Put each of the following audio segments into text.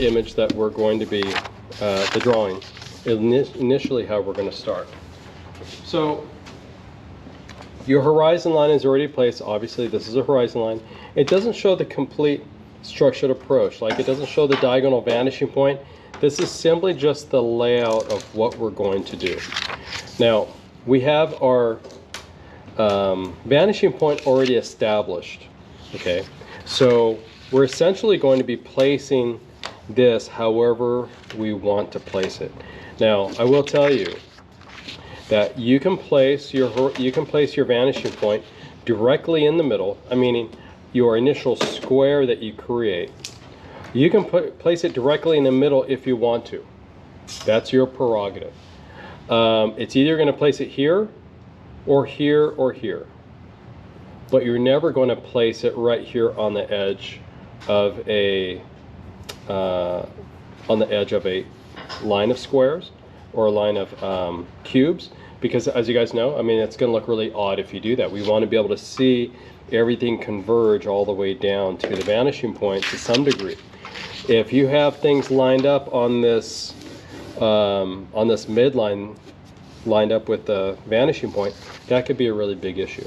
image that we're going to be, the drawing, initially how we're going to start. So your horizon line is already placed. Obviously this is a horizon line. It doesn't show the complete structured approach, like it doesn't show the diagonal vanishing point. This is simply just the layout of what we're going to do. Now we have our vanishing point already established. Okay, so we're essentially going to be placing this however we want to place it. Now I will tell you that you can place your vanishing point directly in the middle. I mean your initial square that you create. You can place it directly in the middle if you want to. That's your prerogative. It's either going to place it here or here or here, but you're never going to place it right here on the edge of a line of squares or a line of cubes, because as you guys know, I mean, it's going to look really odd if you do that. We want to be able to see everything converge all the way down to the vanishing point to some degree. If you have things lined up on this midline lined up with the vanishing point, that could be a really big issue.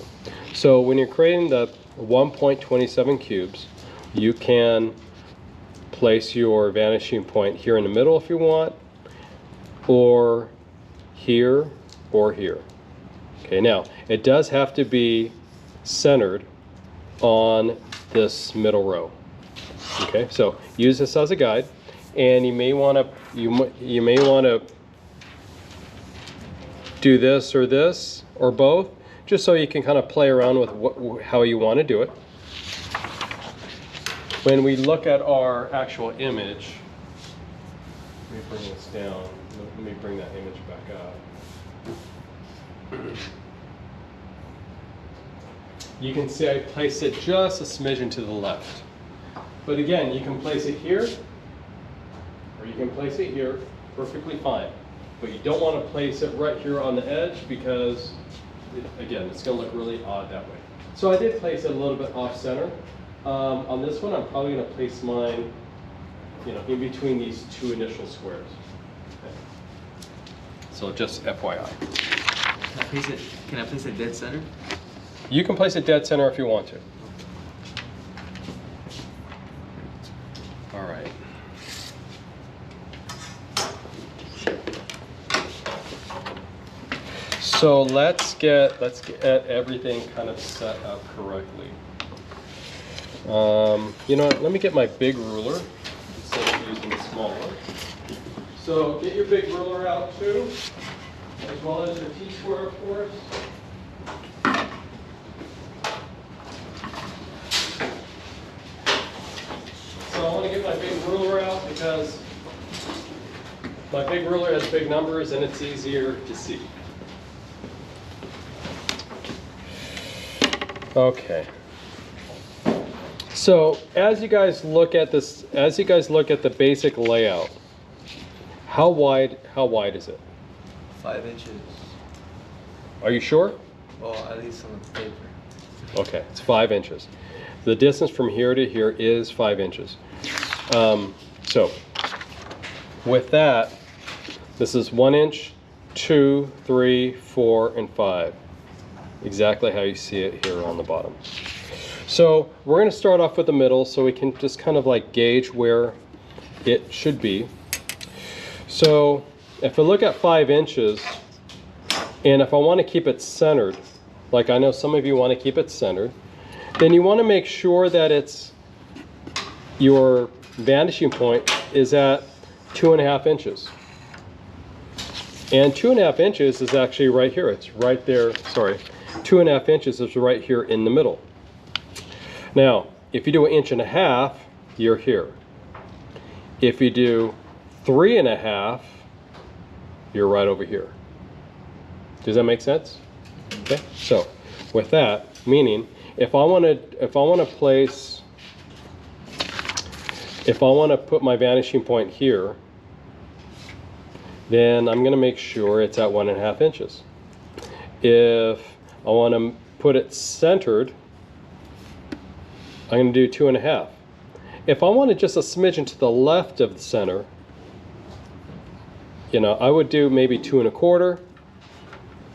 So when you're creating the 1.27 cubes, you can place your vanishing point here in the middle if you want, or here or here. Okay, now it does have to be centered on this middle row. Okay, so use this as a guide, and you may want to do this or both, just so you can kind of play around with how you want to do it. When we look at our actual image, let me bring this down. Let me bring that image back up. You can see I placed it just a smidgen to the left. But again, you can place it here, or you can place it here, perfectly fine. But you don't want to place it right here on the edge, because, again, it's going to look really odd that way. So I did place it a little bit off center. On this one, I'm probably going to place mine, in between these two initial squares. Okay. So just FYI. Can I place it dead center? You can place it dead center if you want to. All right. So let's get everything kind of set up correctly. You know what, let me get my big ruler instead of using the small one. So get your big ruler out too, as well as your T-square, of course. So I want to get my big ruler out because my big ruler has big numbers and it's easier to see. Okay. So as you guys look at this, as you guys look at the basic layout, how wide is it? 5 inches. Are you sure? Well, at least on the paper. Okay, it's 5 inches. The distance from here to here is 5 inches. So with that, this is 1 inch, 2, 3, 4, and 5. Exactly how you see it here on the bottom. So we're going to start off with the middle so we can just kind of like gauge where it should be. So if I look at 5 inches, and if I want to keep it centered, like I know some of you want to keep it centered, then you want to make sure that it's your vanishing point is at 2.5 inches. And 2.5 inches is actually right here. It's right there, sorry. 2.5 inches is right here in the middle. Now, if you do 1.5 inches, you're here. If you do 3.5, you're right over here. Does that make sense? Okay. So, with that, meaning if I want to put my vanishing point here, then I'm going to make sure it's at 1.5 inches. If I want to put it centered, I'm going to do 2.5. If I wanted just a smidgen to the left of the center, you know, I would do maybe 2 1/4.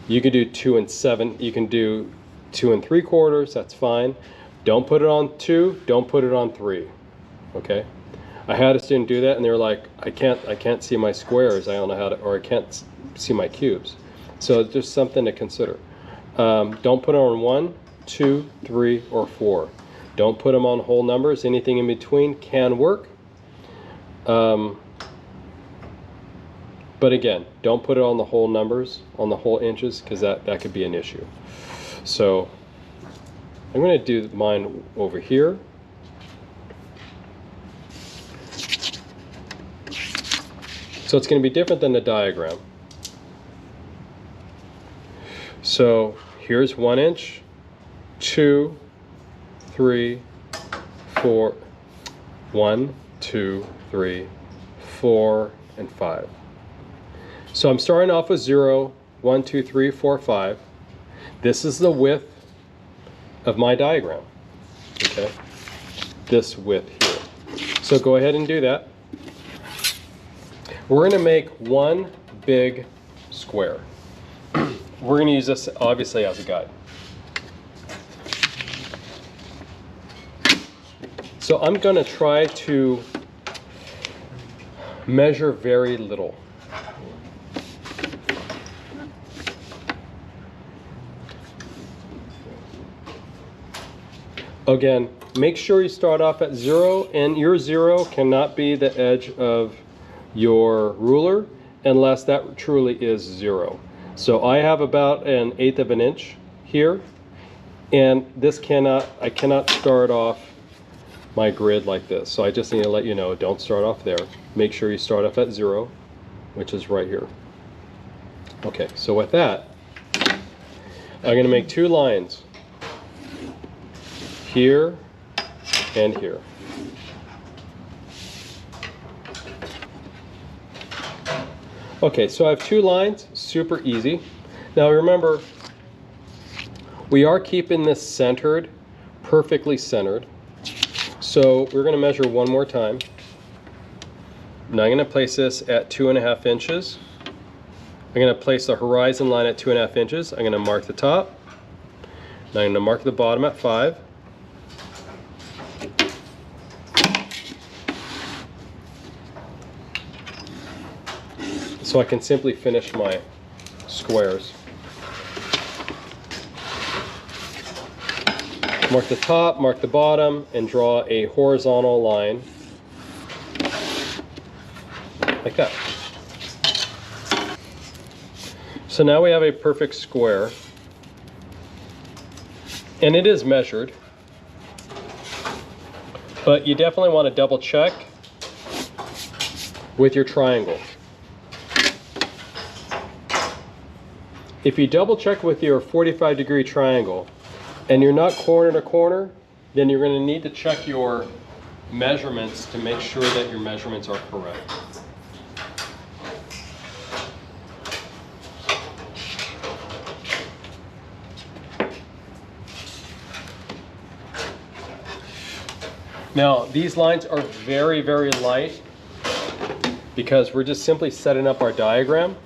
You could do 2 7. You can do 2 3/4. That's fine. Don't put it on 2. Don't put it on 3. Okay. I had a student do that, and they were like, I can't see my squares. I don't know how to, or I can't see my cubes. So it's just something to consider. Don't put it on 1, 2, 3, or 4. Don't put them on whole numbers. Anything in between can work. But again, don't put it on the whole numbers, on the whole inches, because that could be an issue. So I'm going to do mine over here. So it's going to be different than the diagram. So here's 1 inch, 2, 3, 4, 1, 2, 3, 4, and 5. So I'm starting off with 0, 1, 2, 3, 4, 5. This is the width of my diagram. Okay, this width here. So go ahead and do that. We're going to make one big square. We're going to use this obviously as a guide. So I'm going to try to measure very little. Again, make sure you start off at 0, and your 0 cannot be the edge of your ruler unless that truly is 0. So I have about 1/8 of an inch here, and this I cannot start off my grid like this. So I just need to let you know, don't start off there. Make sure you start off at 0, which is right here. Okay, so with that, I'm going to make 2 lines here and here. Okay, so I have 2 lines, super easy. Now remember, we are keeping this centered, perfectly centered. So we're going to measure one more time. Now I'm going to place this at 2.5 inches. I'm going to place the horizon line at 2.5 inches. I'm going to mark the top. Now I'm going to mark the bottom at 5. So I can simply finish my squares. Mark the top, mark the bottom, and draw a horizontal line like that. So now we have a perfect square, and it is measured, but you definitely want to double check with your triangle. If you double check with your 45-degree triangle and you're not corner to corner, then you're going to need to check your measurements to make sure that your measurements are correct. Now, these lines are very, very light because we're just simply setting up our diagram.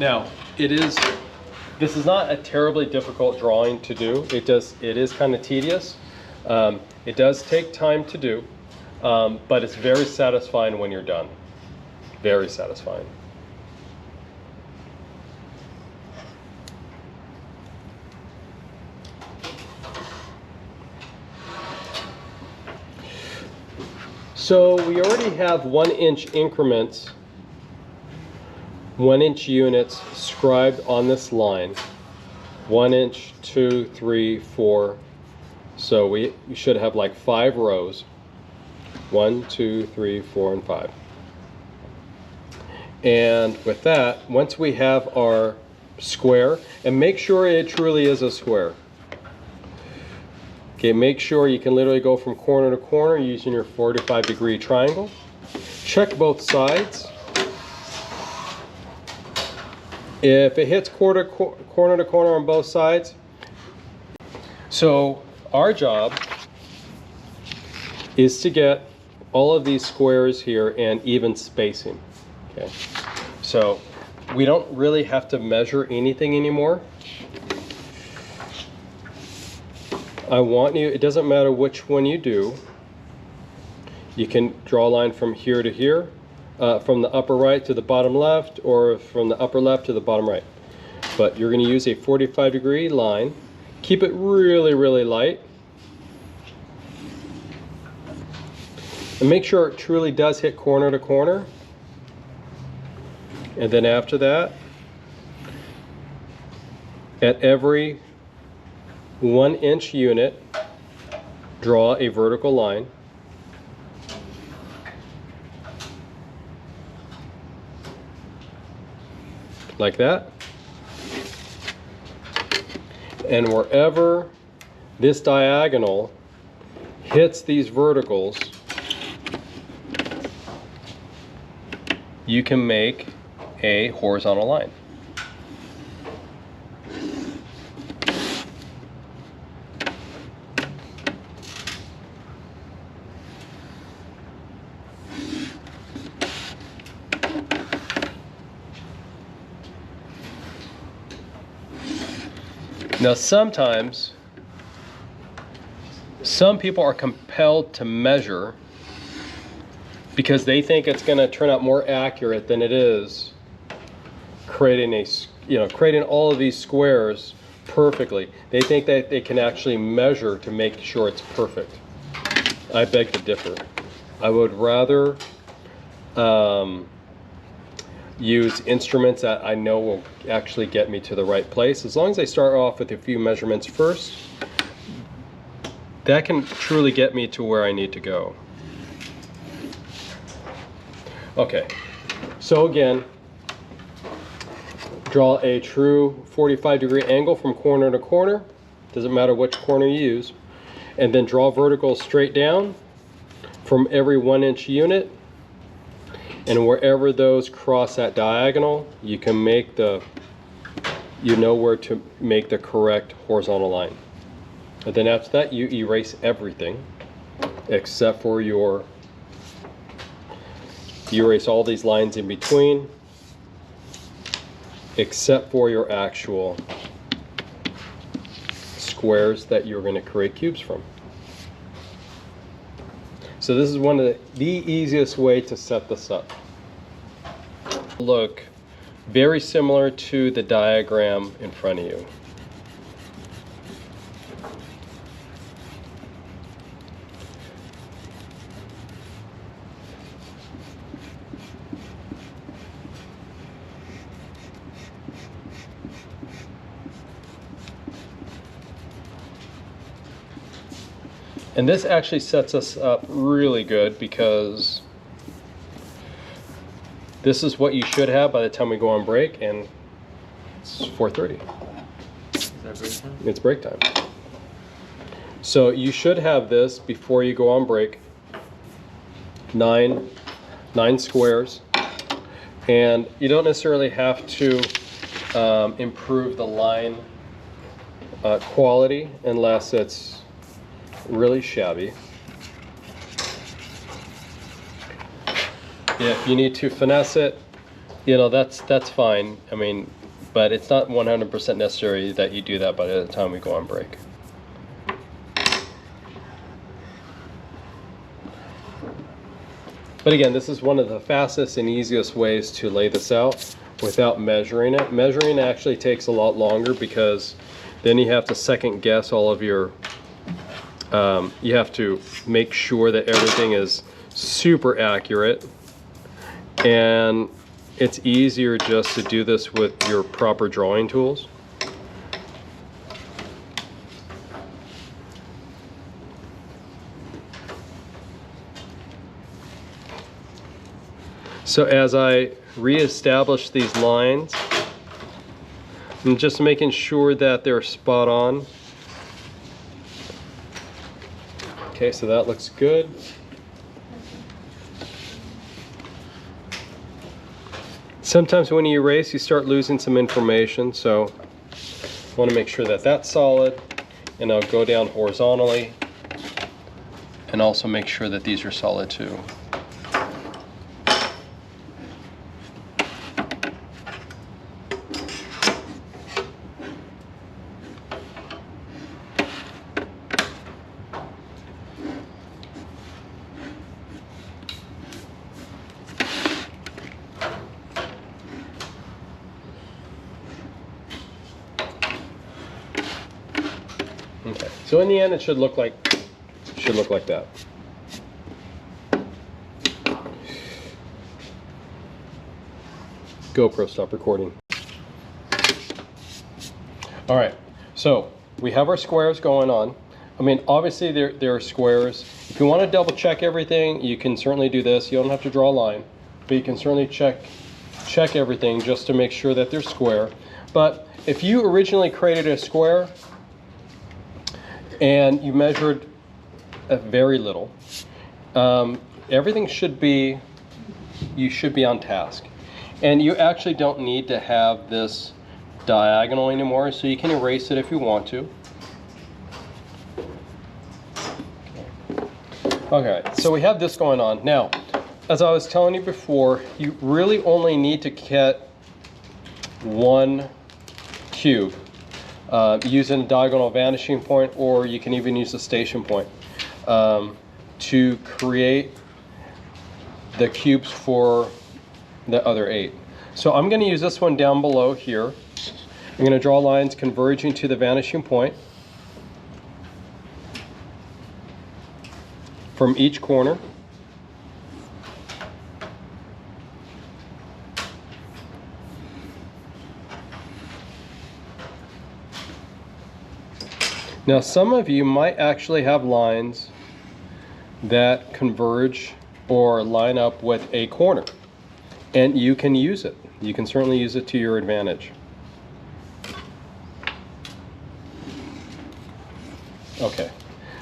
Now, this is not a terribly difficult drawing to do. It is kind of tedious. It does take time to do, but it's very satisfying when you're done. Very satisfying. So we already have 1-inch increments, 1-inch units scribed on this line. 1 inch, 2, 3, 4. So we should have like 5 rows. 1, 2, 3, 4, and 5. And with that, once we have our square, and make sure it truly is a square. Okay, make sure you can literally go from corner to corner using your 45-degree triangle. Check both sides. If it hits corner to corner on both sides, so our job is to get all of these squares here and even spacing. Okay, so we don't really have to measure anything anymore. I want you, it doesn't matter which one you do. You can draw a line from here to here, from the upper right to the bottom left, or from the upper left to the bottom right. But you're going to use a 45-degree line. Keep it really, really light. And make sure it truly does hit corner to corner. And then after that, at every 1-inch unit, draw a vertical line. Like that. And wherever this diagonal hits these verticals, you can make a horizontal line. Now sometimes, some people are compelled to measure because they think it's going to turn out more accurate than it is creating creating all of these squares perfectly. They think that they can actually measure to make sure it's perfect. I beg to differ. I would rather use instruments that I know will actually get me to the right place. As long as I start off with a few measurements first, that can truly get me to where I need to go. Okay, so again, draw a true 45-degree angle from corner to corner. Doesn't matter which corner you use. And then draw verticals straight down from every 1-inch unit. And wherever those cross that diagonal, you can make you know where to make the correct horizontal line. And then after that, you erase everything except for you erase all these lines in between except for your actual squares that you're going to create cubes from. So this is one of the easiest way to set this up. Look very similar to the diagram in front of you. And this actually sets us up really good because this is what you should have by the time we go on break, and it's 4:30. Is that break time? It's break time. So you should have this before you go on break. Nine squares. And you don't necessarily have to improve the line quality unless it's really shabby. If you need to finesse it, that's fine. I mean, but it's not 100% necessary that you do that by the time we go on break. But again, this is one of the fastest and easiest ways to lay this out without measuring it. Measuring actually takes a lot longer because then you have to second guess all of your you have to make sure that everything is super accurate, and it's easier just to do this with your proper drawing tools. So as I reestablish these lines, I'm just making sure that they're spot on. Okay, so that looks good. Sometimes when you erase, you start losing some information, so I want to make sure that that's solid. And I'll go down horizontally and also make sure that these are solid too. Okay, so in the end, it should look like that. GoPro, stop recording. All right, so we have our squares going on. I mean, obviously there are squares. If you want to double check everything, you can certainly do this. You don't have to draw a line, but you can certainly check everything just to make sure that they're square. But if you originally created a square and you measured very little, everything should be, you should be on task. And you actually don't need to have this diagonal anymore, so you can erase it if you want to. Okay, so we have this going on. Now, as I was telling you before, you really only need to get one cube using a diagonal vanishing point, or you can even use a station point to create the cubes for the other 8. So I'm going to use this one down below here. I'm going to draw lines converging to the vanishing point from each corner. Now, some of you might actually have lines that converge or line up with a corner, and you can use it. You can certainly use it to your advantage. Okay,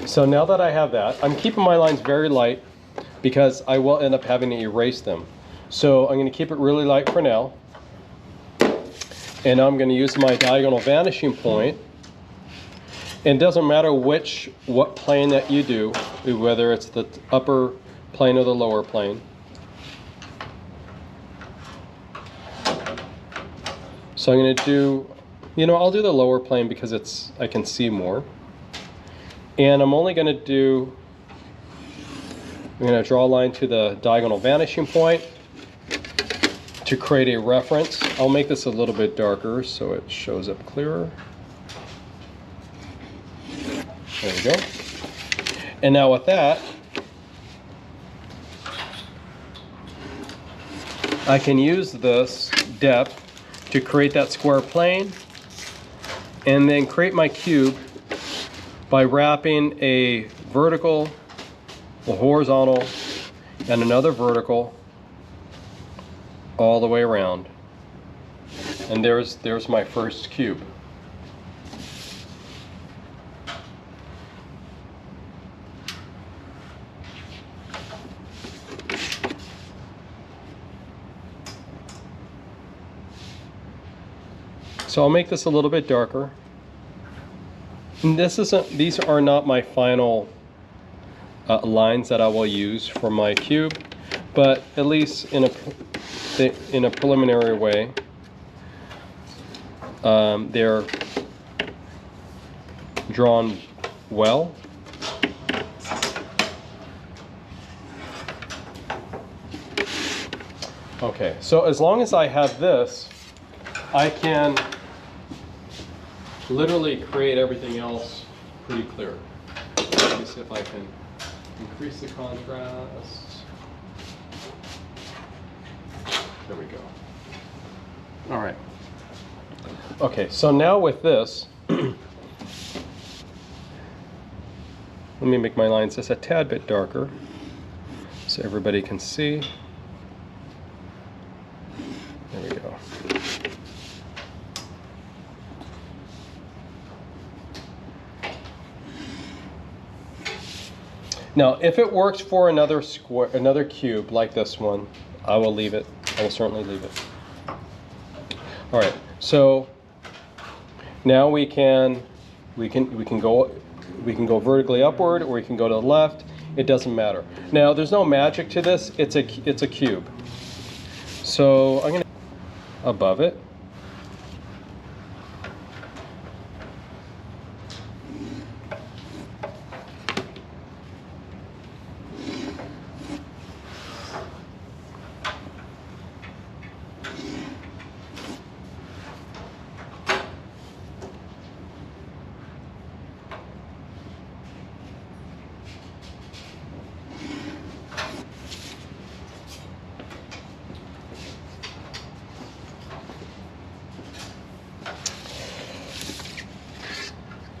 so now that I have that, I'm keeping my lines very light because I will end up having to erase them. So I'm going to keep it really light for now, and I'm going to use my diagonal vanishing point. And it doesn't matter what plane that you do, whether it's the upper plane or the lower plane. So I'm going to do, I'll do the lower plane because I can see more. And I'm only going to do, I'm going to draw a line to the diagonal vanishing point to create a reference. I'll make this a little bit darker so it shows up clearer. There we go. And now with that, I can use this depth to create that square plane and then create my cube by wrapping a vertical, a horizontal, and another vertical all the way around. And there's my first cube. So I'll make this a little bit darker. And these are not my final lines that I will use for my cube, but at least in a preliminary way, they're drawn well. Okay, so as long as I have this, I can literally create everything else pretty clear. Let me see if I can increase the contrast. There we go. All right. Okay, so now with this, let me make my lines just a tad bit darker so everybody can see. There we go. Now, if it works for another square, another cube like this one, I will leave it. I will certainly leave it. All right. So now we can go vertically upward, or we can go to the left. It doesn't matter. Now, there's no magic to this. It's a cube. So I'm gonna above it.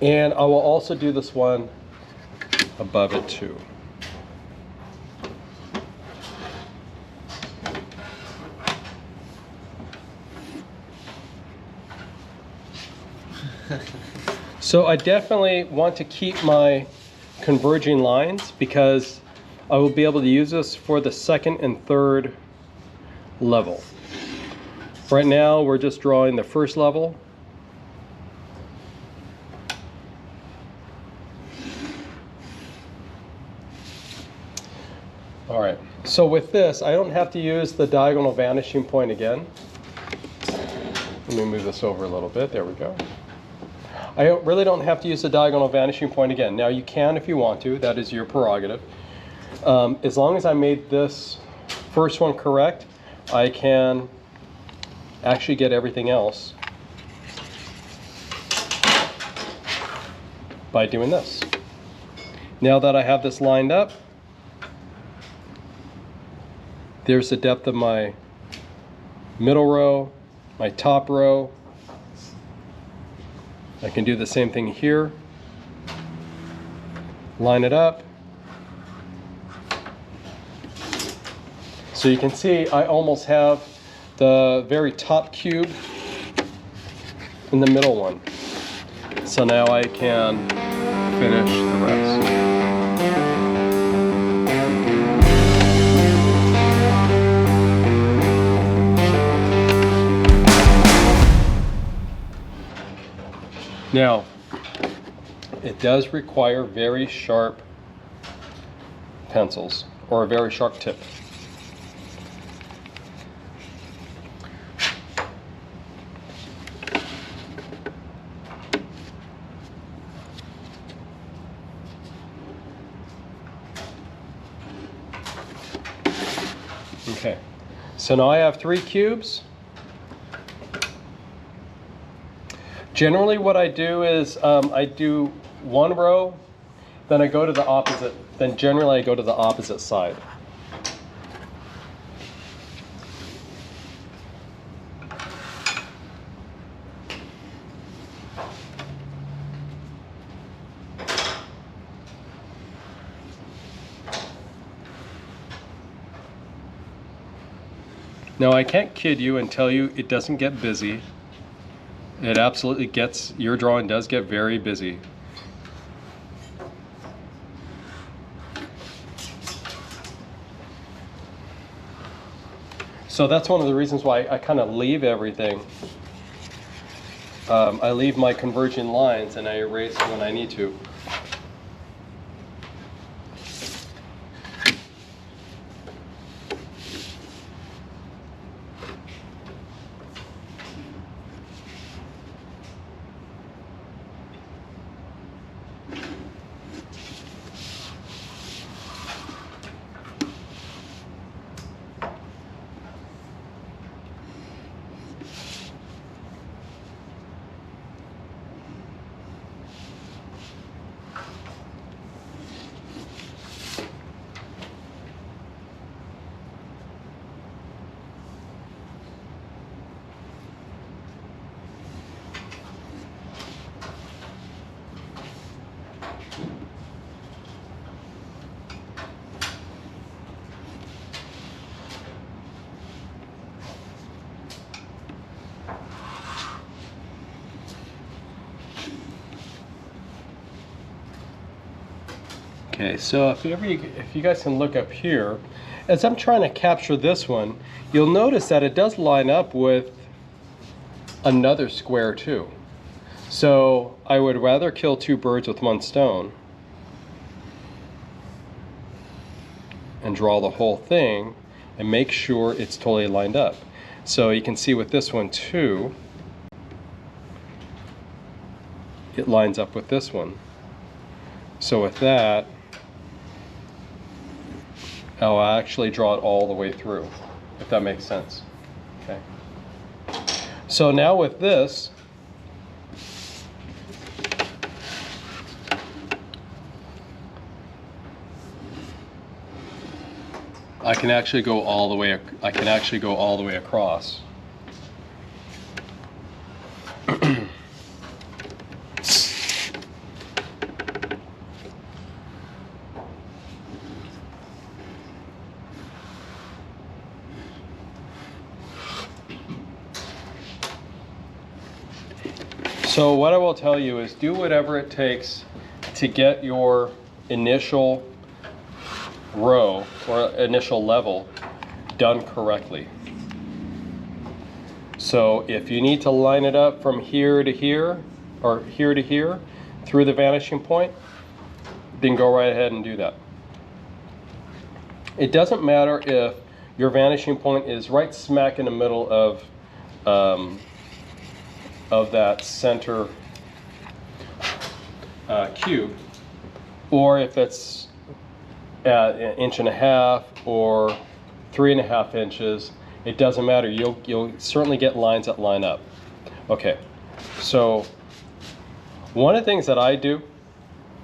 And I will also do this one above it too. So I definitely want to keep my converging lines because I will be able to use this for the second and third level. Right now we're just drawing the first level. All right, so with this, I don't have to use the diagonal vanishing point again. Let me move this over a little bit. There we go. I really don't have to use the diagonal vanishing point again. Now you can if you want to. That is your prerogative. As long as I made this first one correct, I can actually get everything else by doing this. Now that I have this lined up, there's the depth of my middle row, my top row. I can do the same thing here. Line it up. So you can see I almost have the very top cube in the middle one. So now I can finish the rest. Now, it does require very sharp pencils or a very sharp tip. Okay, so now I have 3 cubes. Generally what I do is I do one row, then I go to the opposite, then generally I go to the opposite side. Now I can't kid you and tell you it doesn't get busy. It absolutely gets, your drawing does get very busy. So that's one of the reasons why I kind of leave everything. I leave my converging lines and I erase when I need to. Okay, so if you guys can look up here, as I'm trying to capture this one, you'll notice that it does line up with another square too. So I would rather kill two birds with one stone and draw the whole thing and make sure it's totally lined up. So you can see with this one too, it lines up with this one. So with that, I'll actually draw it all the way through, if that makes sense. Okay. So now with this, I can actually go all the way. Across. So what I will tell you is do whatever it takes to get your initial row or initial level done correctly. So if you need to line it up from here to here or here to here through the vanishing point, then go right ahead and do that. It doesn't matter if your vanishing point is right smack in the middle of that center cube, or if it's at 1.5 inches or 3.5 inches, it doesn't matter. You'll certainly get lines that line up. Okay, so one of the things that I do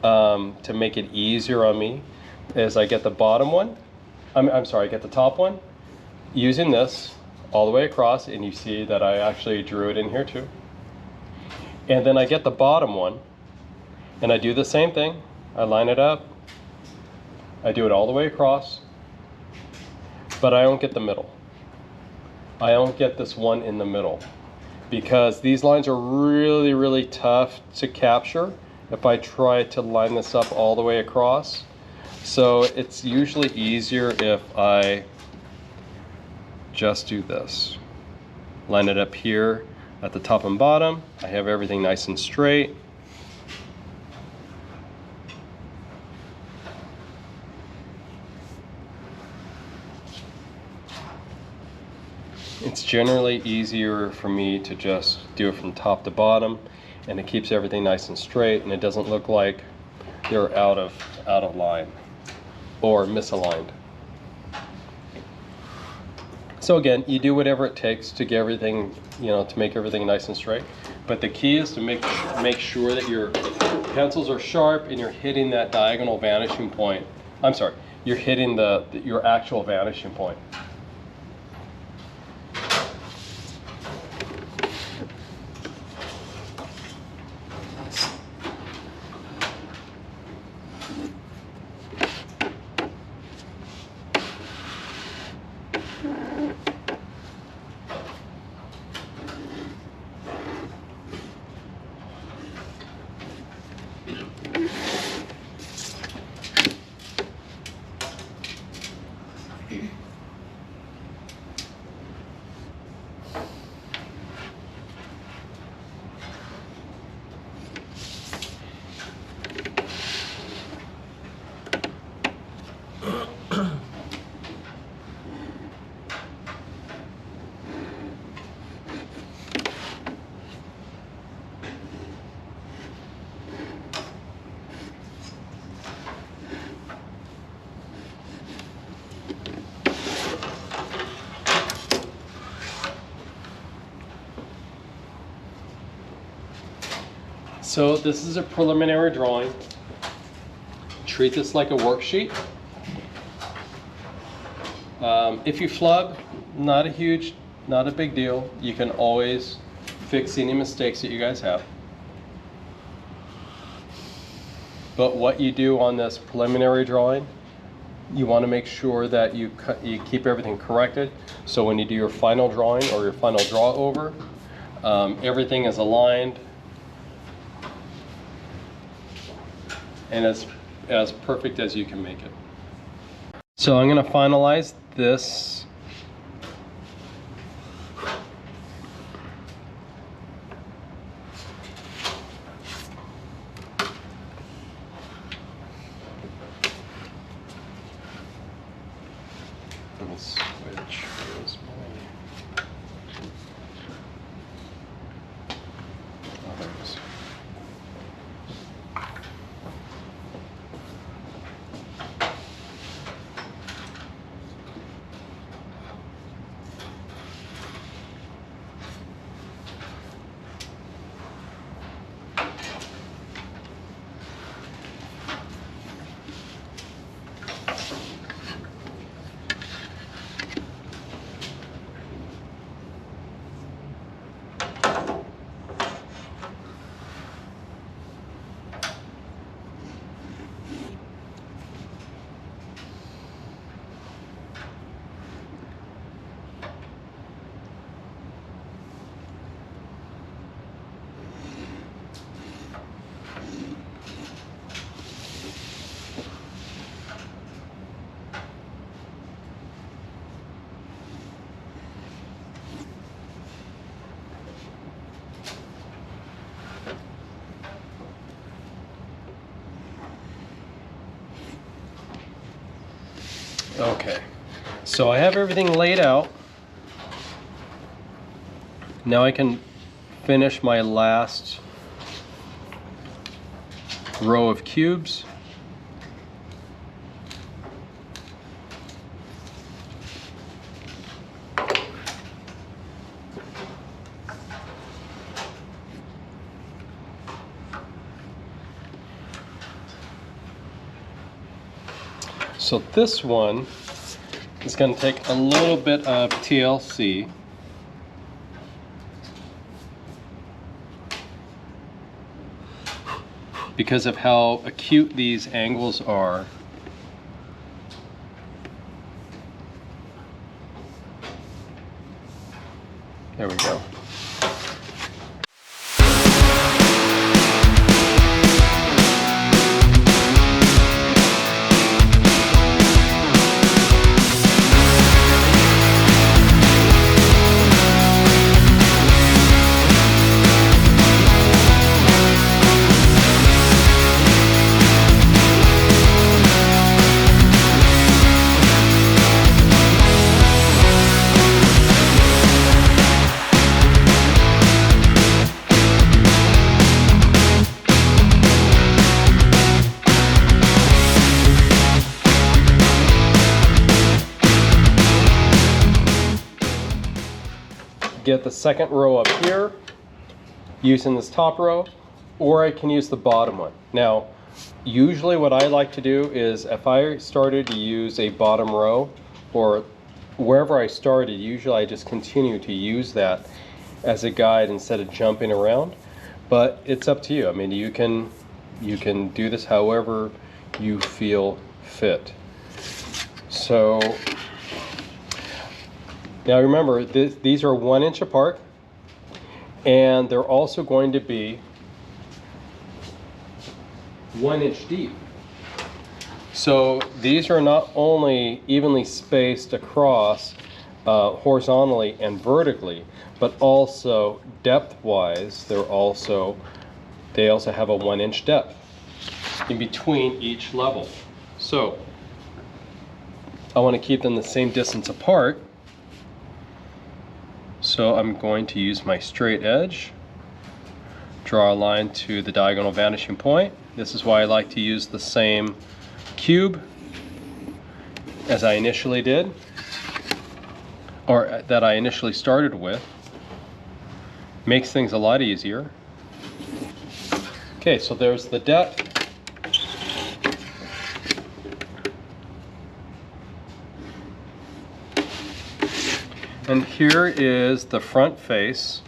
to make it easier on me is I get the bottom one, I get the top one using this all the way across, and you see that I actually drew it in here too. And then I get the bottom one and I do the same thing. I line it up, I do it all the way across, but I don't get the middle. I don't get this one in the middle because these lines are really, really tough to capture if I try to line this up all the way across. So it's usually easier if I just do this. Line it up here at the top and bottom. I have everything nice and straight. It's generally easier for me to just do it from top to bottom, and it keeps everything nice and straight, and it doesn't look like they're out of line or misaligned. So again, you do whatever it takes to get everything, to make everything nice and straight. But the key is to make sure that your pencils are sharp and you're hitting that diagonal vanishing point. I'm sorry, you're hitting your actual vanishing point. So this is a preliminary drawing. Treat this like a worksheet. If you flub, not a big deal. You can always fix any mistakes that you guys have. But what you do on this preliminary drawing, you want to make sure that you keep everything corrected. So when you do your final drawing or your final draw over, everything is aligned and as perfect as you can make it. So I'm going to finalize this. Let me switch. Where's my... Oh, there it is. Okay, so I have everything laid out. Now I can finish my last row of cubes. So this one is going to take a little bit of TLC. Because of how acute these angles are. There we go. Get the second row up here using this top row, or I can use the bottom one. Now, usually what I like to do is if I started to use a bottom row, or wherever I started, usually I just continue to use that as a guide instead of jumping around. But it's up to you. I mean, you can do this however you feel fit. So now remember, these are 1 inch apart, and they're also going to be 1 inch deep. So these are not only evenly spaced across horizontally and vertically, but also depth-wise, they also have a 1 inch depth in between each level. So I want to keep them the same distance apart. So I'm going to use my straight edge, draw a line to the diagonal vanishing point. This is why I like to use the same cube as I initially did, or that I initially started with. Makes things a lot easier. Okay, so there's the depth. And here is the front face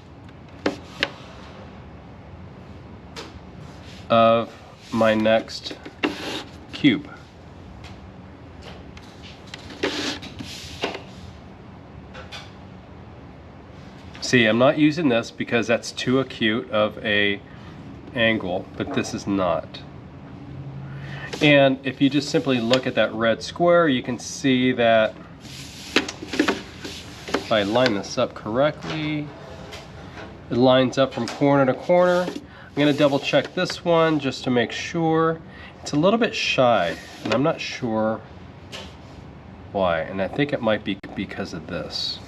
of my next cube. See, I'm not using this because that's too acute of a angle, but this is not. And if you just simply look at that red square, you can see that if I line this up correctly, it lines up from corner to corner. I'm gonna double check this one just to make sure. It's a little bit shy, and I'm not sure why, and I think it might be because of this.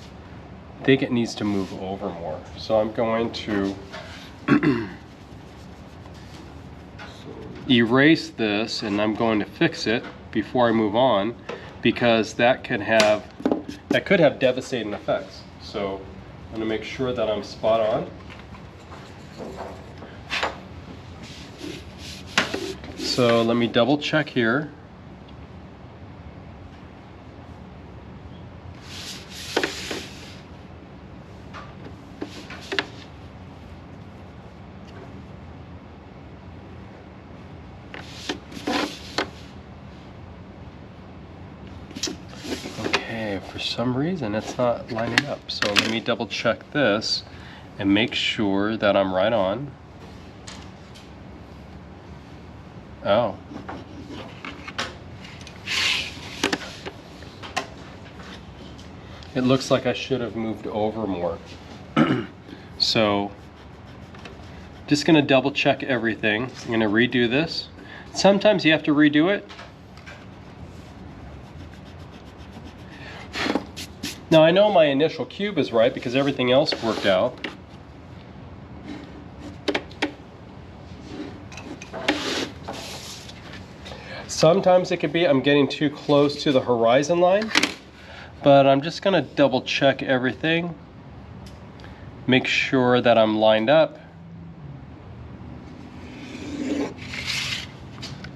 I think it needs to move over more. So I'm going to erase this, and I'm going to fix it before I move on, because that could have devastating effects. So I'm going to make sure that I'm spot on. So let me double check here. Okay, for some reason it's not lining up. So let me double check this and make sure that I'm right on. Oh. It looks like I should have moved over more. So, just gonna double check everything. I'm gonna redo this. Sometimes you have to redo it. Now I know my initial cube is right because everything else worked out. Sometimes it could be I'm getting too close to the horizon line, but I'm just gonna double check everything, make sure that I'm lined up,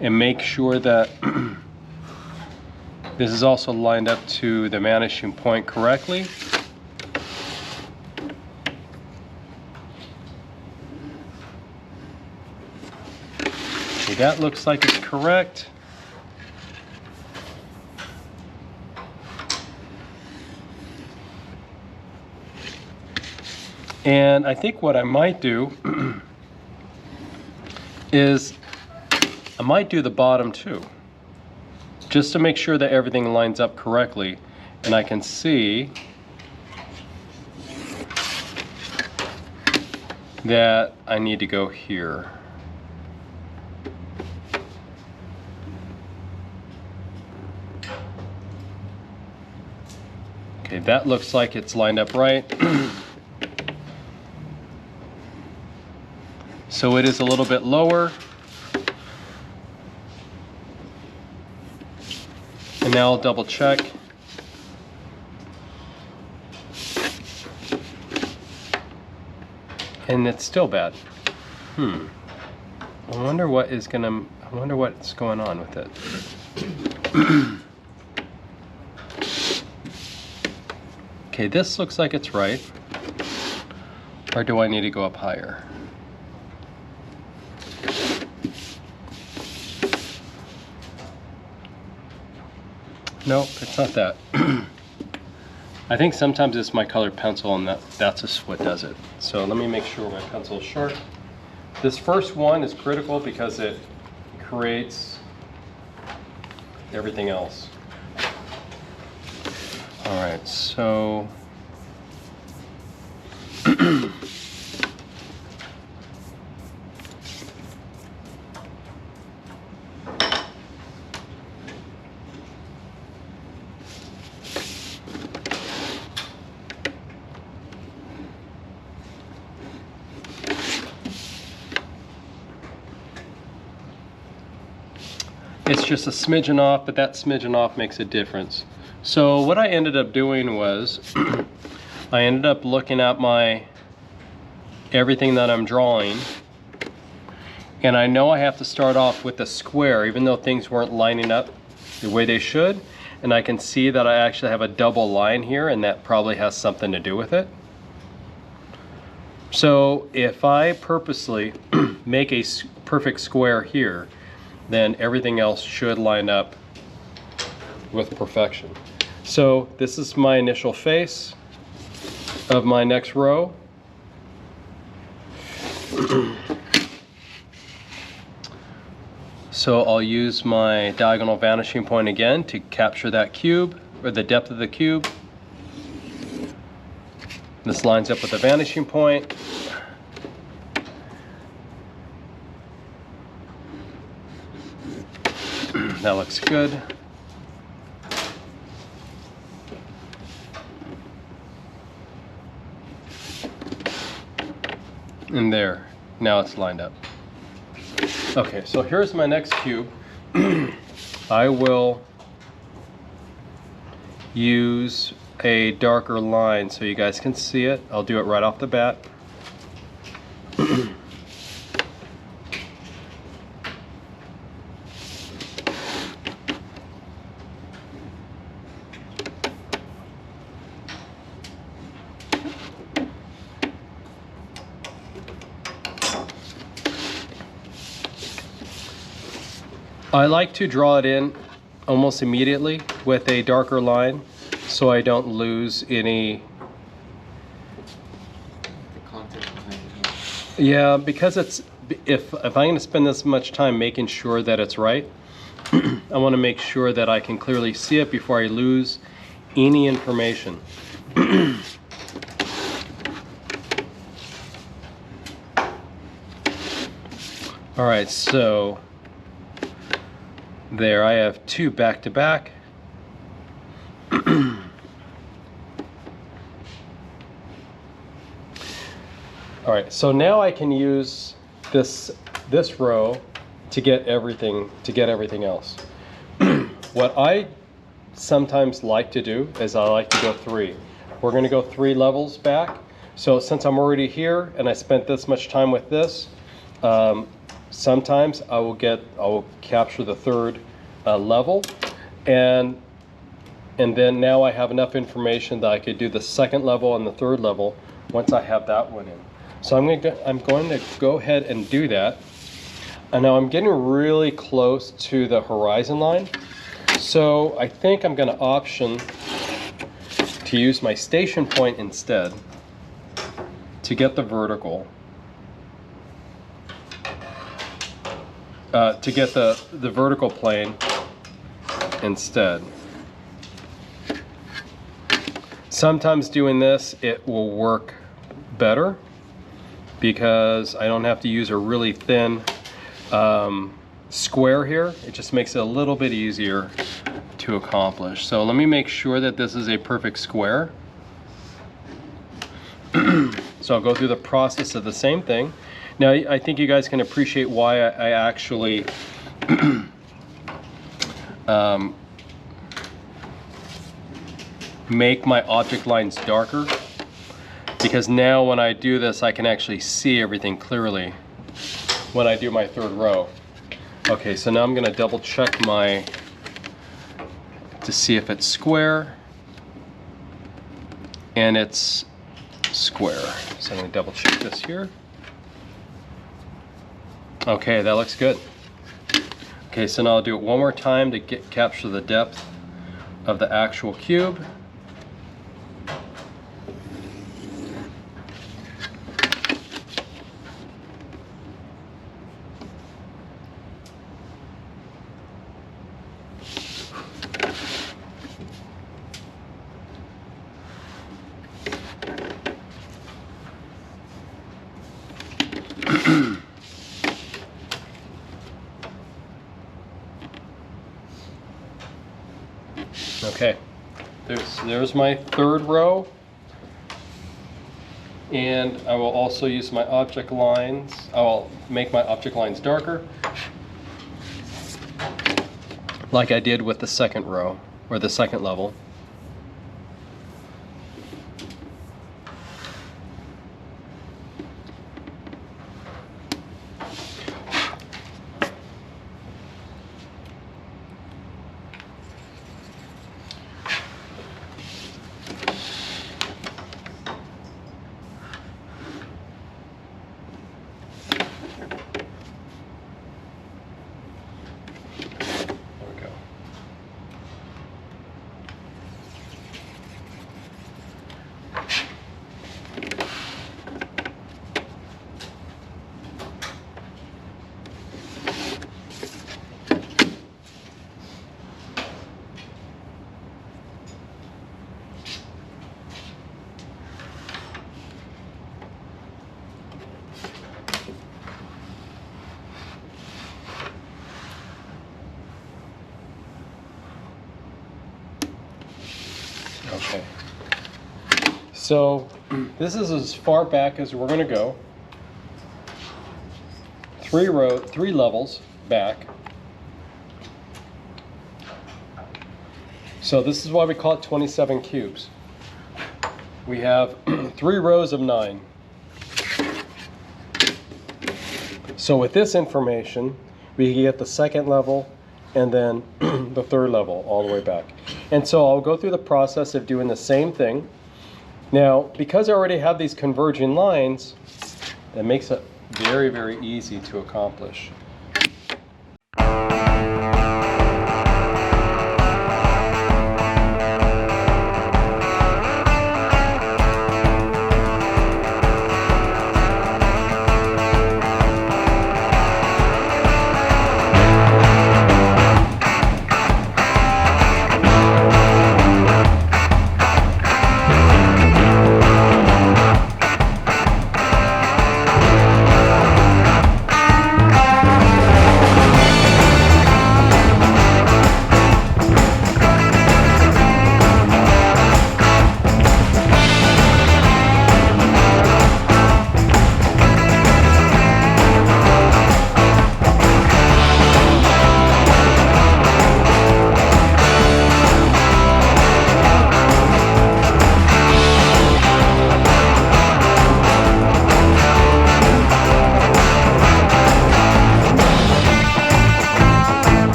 and make sure that this is also lined up to the vanishing point correctly. Okay, that looks like it's correct. And I think what I might do is I might do the bottom too, just to make sure that everything lines up correctly and I can see that I need to go here. Okay, that looks like it's lined up right. So it is a little bit lower. And now I'll double check. And it's still bad. I wonder what's going on with it. Okay, this looks like it's right. Or do I need to go up higher? Nope, it's not that. I think sometimes it's my colored pencil and that's just what does it. So let me make sure my pencil is sharp. This first one is critical because it creates everything else. All right, so it's just a smidgen off, but that smidgen off makes a difference. So what I ended up doing was I ended up looking at everything that I'm drawing, and I know I have to start off with a square even though things weren't lining up the way they should, and I can see that I actually have a double line here, and that probably has something to do with it. So if I purposely make a perfect square here, then everything else should line up with perfection. So this is my initial face of my next row. So I'll use my diagonal vanishing point again to capture that cube, or the depth of the cube. This lines up with the vanishing point. That looks good. And there, now it's lined up. Okay, so here's my next cube. I will use a darker line so you guys can see it. I'll do it right off the bat. I like to draw it in almost immediately with a darker line so I don't lose any. The content behind it. Yeah, because it's, if I'm going to spend this much time making sure that it's right, I want to make sure that I can clearly see it before I lose any information. All right, so there, I have two back to back. All right, so now I can use this row to get everything else. What I sometimes like to do is I like to go 3. We're going to go 3 levels back. So since I'm already here and I spent this much time with this, sometimes I will capture the 3rd level, and then now I have enough information that I could do the 2nd level and the 3rd level once I have that one in. So I'm going to go ahead and do that. And now I'm getting really close to the horizon line. So I think I'm going to option to use my station point instead to get the vertical. To get the vertical plane instead. Sometimes doing this, it will work better because I don't have to use a really thin square here. It just makes it a little bit easier to accomplish. So let me make sure that this is a perfect square. So I'll go through the process of the same thing. Now I think you guys can appreciate why I actually make my object lines darker, because now when I do this I can actually see everything clearly when I do my 3rd row. Okay, so now I'm going to double check to see if it's square, and it's square. So I'm going to double check this here. Okay, that looks good. Okay, so now I'll do it one more time to capture the depth of the actual cube. Okay, there's my 3rd row, and I will also use my object lines. I will make my object lines darker, like I did with the 2nd row, or the 2nd level. Okay. So this is as far back as we're going to go. 3 levels back. So this is why we call it 27 cubes. We have 3 rows of 9. So with this information, we can get the 2nd level and then the 3rd level all the way back. And so I'll go through the process of doing the same thing. Now, because I already have these converging lines, that makes it very, very easy to accomplish.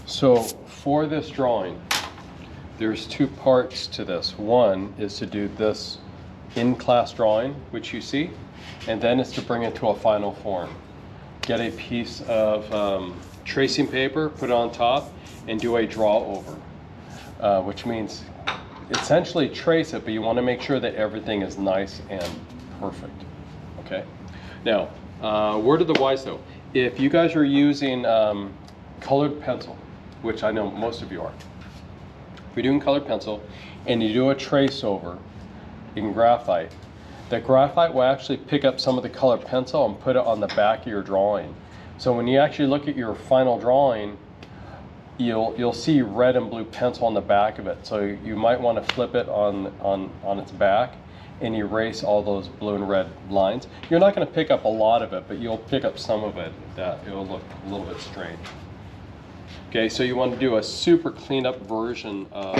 So for this drawing, there's 2 parts to this. One is to do this in-class drawing, which you see, and then it's to bring it to a final form. Get a piece of tracing paper, put it on top, and do a draw over, which means essentially trace it, but you want to make sure that everything is nice and perfect. Okay. Now, word of the wise though, if you guys are using colored pencil, which I know most of you are, if you're doing colored pencil and you do a trace over in graphite, that graphite will actually pick up some of the colored pencil and put it on the back of your drawing. So when you actually look at your final drawing, you'll see red and blue pencil on the back of it. So you might want to flip it on its back and erase all those blue and red lines. You're not going to pick up a lot of it, but you'll pick up some of it that it will look a little bit strange. Okay, so you want to do a super cleaned up version of